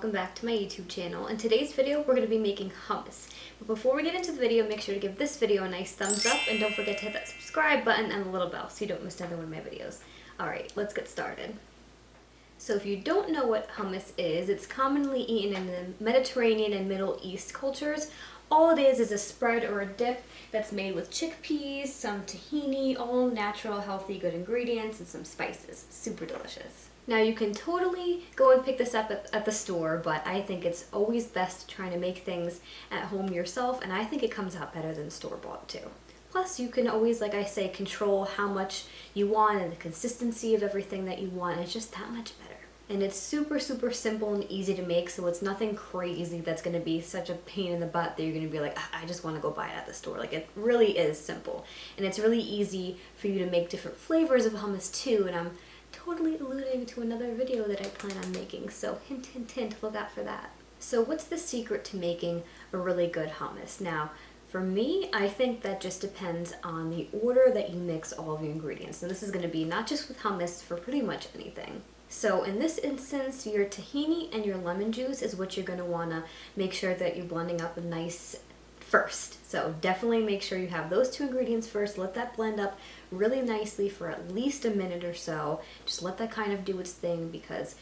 welcome back to my YouTube channel. In today's video, we're going to be making hummus. But before we get into the video, make sure to give this video a nice thumbs up and don't forget to hit that subscribe button and the little bell so you don't miss another one of my videos. Alright, let's get started. So if you don't know what hummus is, it's commonly eaten in the Mediterranean and Middle East cultures. All it is a spread or a dip that's made with chickpeas, some tahini, all natural, healthy, good ingredients, and some spices. Super delicious. Now you can totally go and pick this up at the store, but I think it's always best trying to make things at home yourself, and I think it comes out better than store-bought too. Plus you can always, like I say, control how much you want and the consistency of everything that you want, and it's just that much better. And it's super simple and easy to make, so it's nothing crazy that's going to be such a pain in the butt that you're going to be like, I just want to go buy it at the store. Like, it really is simple. And it's really easy for you to make different flavors of hummus too, and I'm totally alluding to another video that I plan on making, so hint hint hint, look out for that. So what's the secret to making a really good hummus? Now, for me, I think that just depends on the order that you mix all of your ingredients. And this is going to be not just with hummus, for pretty much anything. So in this instance, your tahini and your lemon juice is what you're going to want to make sure that you're blending up nice first. So definitely make sure you have those two ingredients first. Let that blend up really nicely for at least a minute or so. Just let that kind of do its thing, because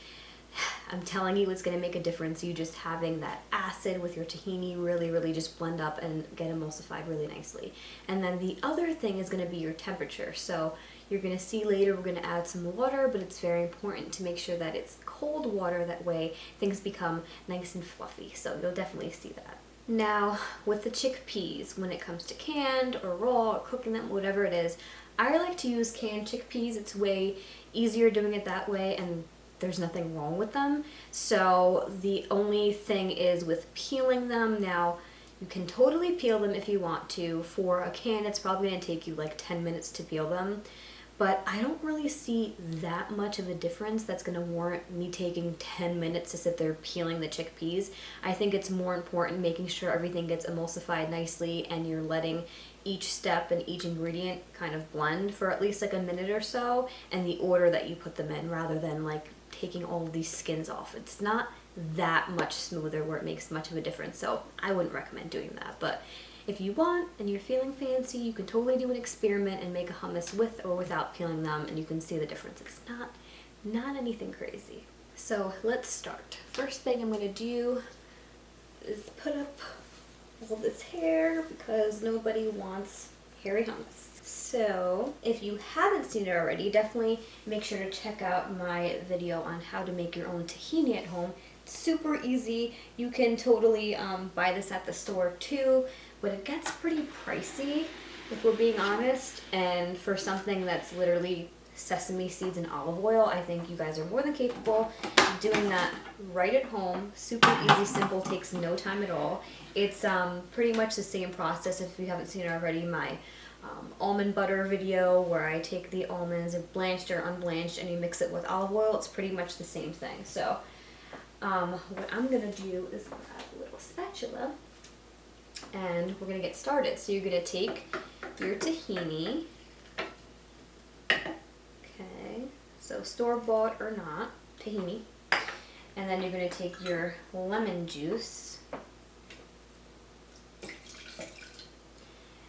I'm telling you, it's going to make a difference. You just having that acid with your tahini really just blend up and get emulsified really nicely. And then the other thing is going to be your temperature. So you're going to see later we're going to add some water, but it's very important to make sure that it's cold water. That way things become nice and fluffy. So you'll definitely see that. Now, with the chickpeas, when it comes to canned or raw or cooking them, whatever it is, I like to use canned chickpeas. It's way easier doing it that way, and there's nothing wrong with them. So the only thing is with peeling them. Now, you can totally peel them if you want to. For a can, it's probably going to take you like 10 minutes to peel them. But I don't really see that much of a difference that's going to warrant me taking 10 minutes to sit there peeling the chickpeas. I think it's more important making sure everything gets emulsified nicely and you're letting each step and each ingredient kind of blend for at least like a minute or so, and the order that you put them in, rather than like taking all of these skins off. It's not that much smoother where it makes much of a difference, so I wouldn't recommend doing that. But if you want and you're feeling fancy, you can totally do an experiment and make a hummus with or without peeling them, and you can see the difference. It's not anything crazy. So let's start. First thing I'm going to do is put up all this hair, because nobody wants hairy hummus. So if you haven't seen it already, definitely make sure to check out my video on how to make your own tahini at home. It's super easy. You can totally buy this at the store too, but it gets pretty pricey if we're being honest, and for something that's literally sesame seeds and olive oil, I think you guys are more than capable of doing that right at home. Super easy, simple, takes no time at all. It's pretty much the same process, if you haven't seen it already, my almond butter video where I take the almonds, blanched or unblanched, and you mix it with olive oil. It's pretty much the same thing. So what I'm going to do is grab a little spatula and we're going to get started. So you're going to take your tahini. Okay, so store-bought or not, tahini. And then you're going to take your lemon juice.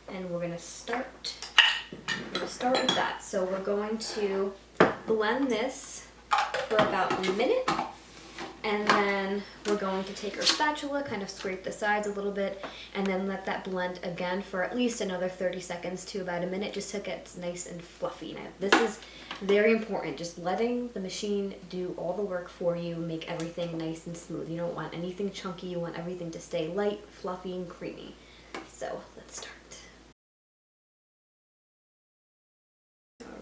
And we're going to start with that. So we're going to blend this for about a minute, and then we're going to take our spatula, kind of scrape the sides a little bit, and then let that blend again for at least another 30 seconds to about a minute, just to get nice and fluffy. Now, this is very important, just letting the machine do all the work for you, make everything nice and smooth. You don't want anything chunky, you want everything to stay light, fluffy, and creamy. So let's start.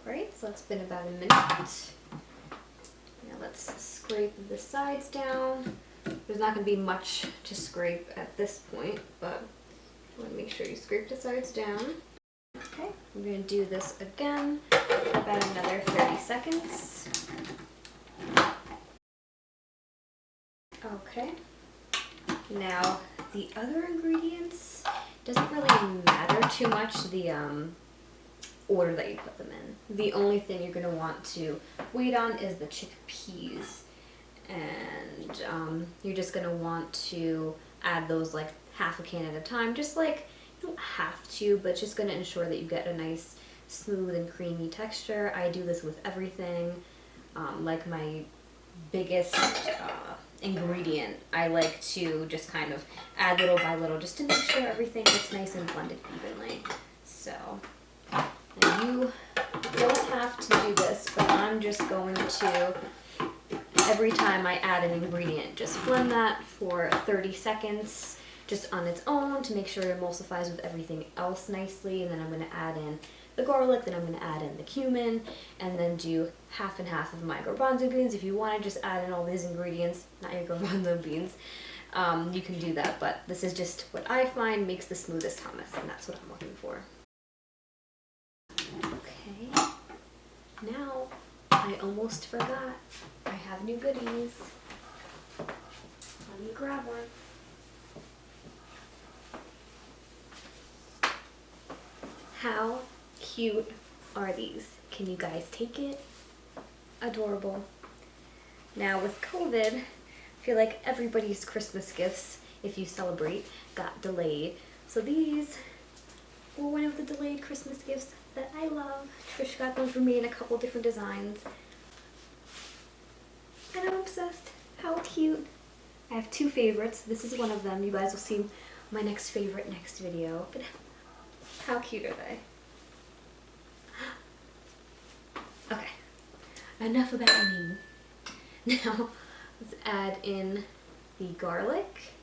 Alright, so it's been about a minute. Now let's scrape the sides down. There's not going to be much to scrape at this point, but you want to make sure you scrape the sides down. Okay, I'm going to do this again for about another 30 seconds. Okay, now the other ingredients, doesn't really matter too much the order that you put them in. The only thing you're going to want to wait on is the chickpeas. and you're just gonna want to add those like half a can at a time, just like, you don't have to, but just gonna ensure that you get a nice smooth and creamy texture. I do this with everything. Like my biggest ingredient, I like to just kind of add little by little just to make sure everything gets nice and blended evenly. So, and you don't have to do this, but I'm just going to, every time I add an ingredient, just blend that for 30 seconds just on its own to make sure it emulsifies with everything else nicely. And then I'm going to add in the garlic, then I'm going to add in the cumin, and then do half and half of my garbanzo beans. If you want to just add in all these ingredients, not your garbanzo beans, you can do that, but this is just what I find makes the smoothest hummus, and that's what I'm looking for. Okay, now I almost forgot. I have new goodies. Let me grab one. How cute are these? Can you guys take it? Adorable. Now with COVID, I feel like everybody's Christmas gifts, if you celebrate, got delayed. So these were one of the delayed Christmas gifts that I love. Trish got them for me in a couple different designs. And I'm obsessed. How cute. I have two favorites. This is one of them. You guys will see my next favorite next video. But how cute are they? Okay, enough about me. Now, let's add in the garlic.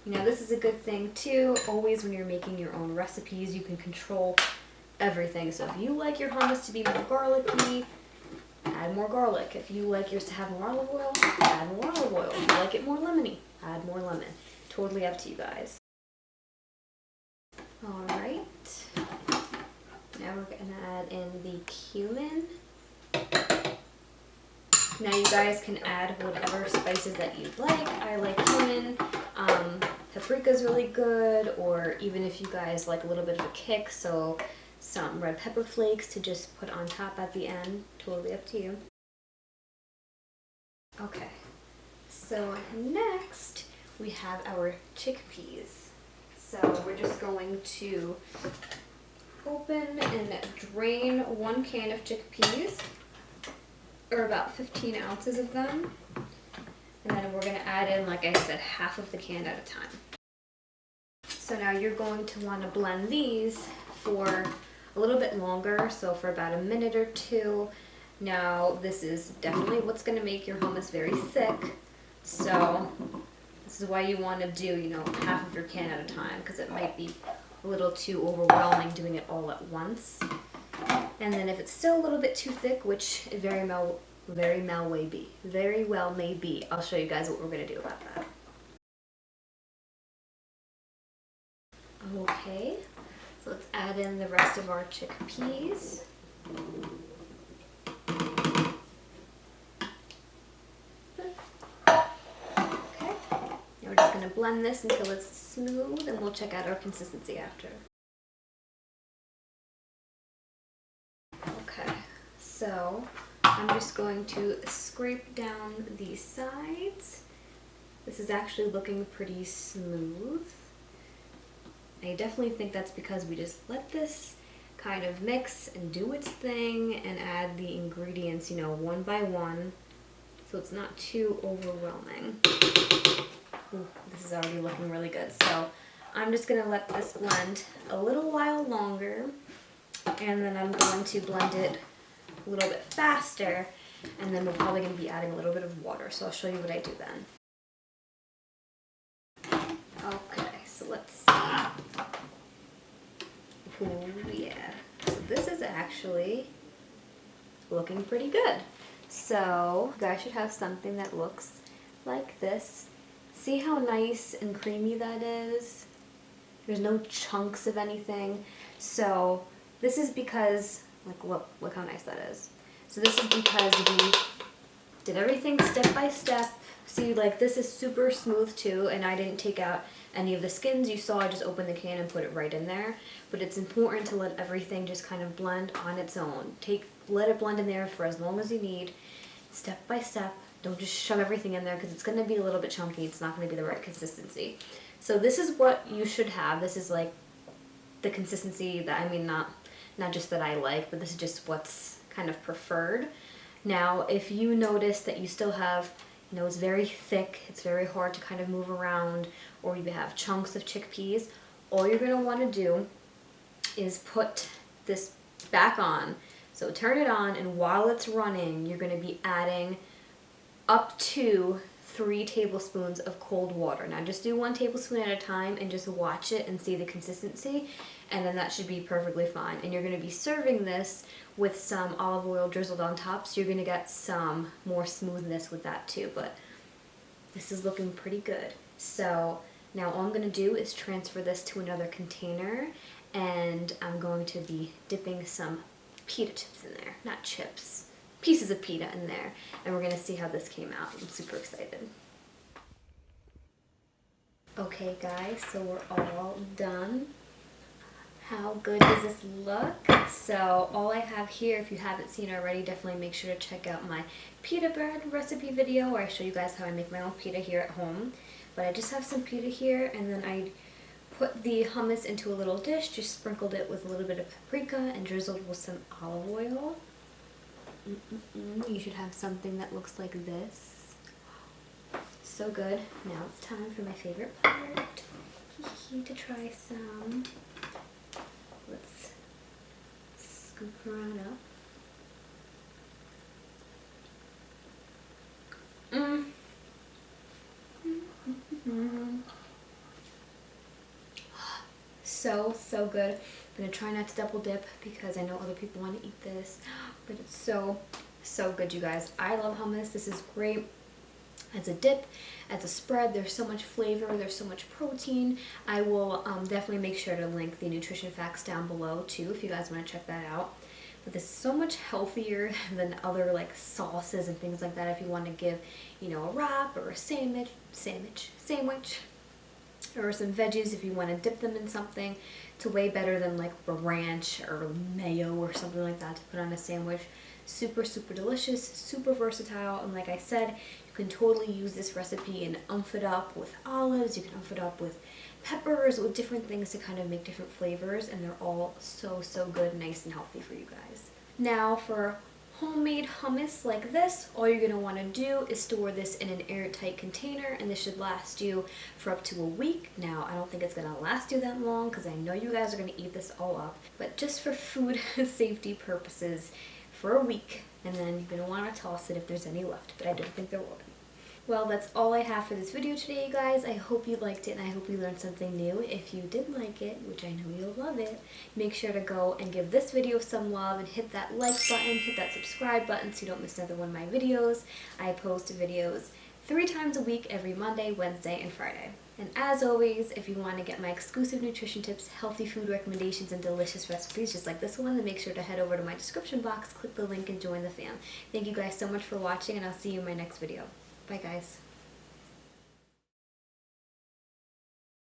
Now this is a good thing too. Always when you're making your own recipes, you can control everything. So if you like your hummus to be more garlicky, add more garlic. If you like yours to have more olive oil, add more olive oil. If you like it more lemony, add more lemon. Totally up to you guys. Alright, now we're going to add in the cumin. Now you guys can add whatever spices that you'd like. I like cumin. Paprika's really good, or even if you guys like a little bit of a kick, so some red pepper flakes to just put on top at the end. Totally up to you. Okay, so next we have our chickpeas. So we're just going to open and drain 1 can of chickpeas, or about 15 ounces of them. And then we're going to add in, like I said, half of the can at a time. So now you're going to want to blend these for a little bit longer, so for about a minute or two. Now this is definitely what's going to make your hummus very thick. So this is why you want to do, you know, half of your can at a time, because it might be a little too overwhelming doing it all at once. And then if it's still a little bit too thick, which it very well may be, I'll show you guys what we're going to do about that. Okay, so let's add in the rest of our chickpeas. We're just going to blend this until it's smooth, and we'll check out our consistency after. Okay, so I'm just going to scrape down these sides. This is actually looking pretty smooth. I definitely think that's because we just let this kind of mix and do its thing and add the ingredients, you know, one by one, so it's not too overwhelming. Ooh, this is already looking really good. So I'm just going to let this blend a little while longer, and then I'm going to blend it a little bit faster, and then we're probably going to be adding a little bit of water. So I'll show you what I do then. Okay, so let's see. Oh yeah. So this is actually looking pretty good. So you guys should have something that looks like this. See how nice and creamy that is? There's no chunks of anything. So this is because, like, look how nice that is. So this is because we did everything step by step. See, like, this is super smooth too, and I didn't take out any of the skins. You saw I just opened the can and put it right in there. But it's important to let everything just kind of blend on its own. Let it blend in there for as long as you need. step by step. Don't just shove everything in there because it's going to be a little bit chunky. It's not going to be the right consistency. So this is what you should have. This is like the consistency that, I mean, not just that I like, but this is just what's kind of preferred. Now, if you notice that you still have, you know, it's very thick, it's very hard to kind of move around, or you have chunks of chickpeas, all you're going to want to do is put this back on. So turn it on, and while it's running, you're going to be adding up to 3 tablespoons of cold water. Now just do 1 tablespoon at a time and just watch it and see the consistency, and then that should be perfectly fine. And you're going to be serving this with some olive oil drizzled on top, so you're going to get some more smoothness with that too. But this is looking pretty good. So now all I'm going to do is transfer this to another container, and I'm going to be dipping some pita chips in there. Not chips, pieces of pita in there, and we're gonna see how this came out. I'm super excited. Okay guys, so we're all done. How good does this look? So all I have here, if you haven't seen already, definitely make sure to check out my pita bread recipe video where I show you guys how I make my own pita here at home. But I just have some pita here, and then I put the hummus into a little dish, just sprinkled it with a little bit of paprika and drizzled with some olive oil. You should have something that looks like this. So good. Now it's time for my favorite part. To try some. Let's scoop around up. So good. I'm gonna try not to double dip because I know other people want to eat this, but it's so good, you guys. I love hummus. This is great as a dip, as a spread. There's so much flavor, there's so much protein. I will definitely make sure to link the nutrition facts down below too if you guys want to check that out. But this is so much healthier than other like sauces and things like that if you want to give, you know, a wrap or a sandwich, or some veggies if you want to dip them in something. It's way better than like a ranch or mayo or something like that to put on a sandwich. Super delicious, super versatile, and like I said, you can totally use this recipe and umph it up with olives. You can umph it up with peppers, with different things to kind of make different flavors, and they're all so good, nice and healthy for you guys. Now for homemade hummus like this, all you're going to want to do is store this in an airtight container, and this should last you for up to a week. Now I don't think it's going to last you that long because I know you guys are going to eat this all up, but just for food safety purposes, for a week, and then you're going to want to toss it if there's any left, but I don't think there will be. Well, that's all I have for this video today, you guys. I hope you liked it, and I hope you learned something new. If you did like it, which I know you'll love it, make sure to go and give this video some love and hit that like button, hit that subscribe button so you don't miss another one of my videos. I post videos 3 times a week, every Monday, Wednesday, and Friday. And as always, if you want to get my exclusive nutrition tips, healthy food recommendations, and delicious recipes just like this one, then make sure to head over to my description box, click the link, and join the fam. Thank you guys so much for watching, and I'll see you in my next video. Bye guys.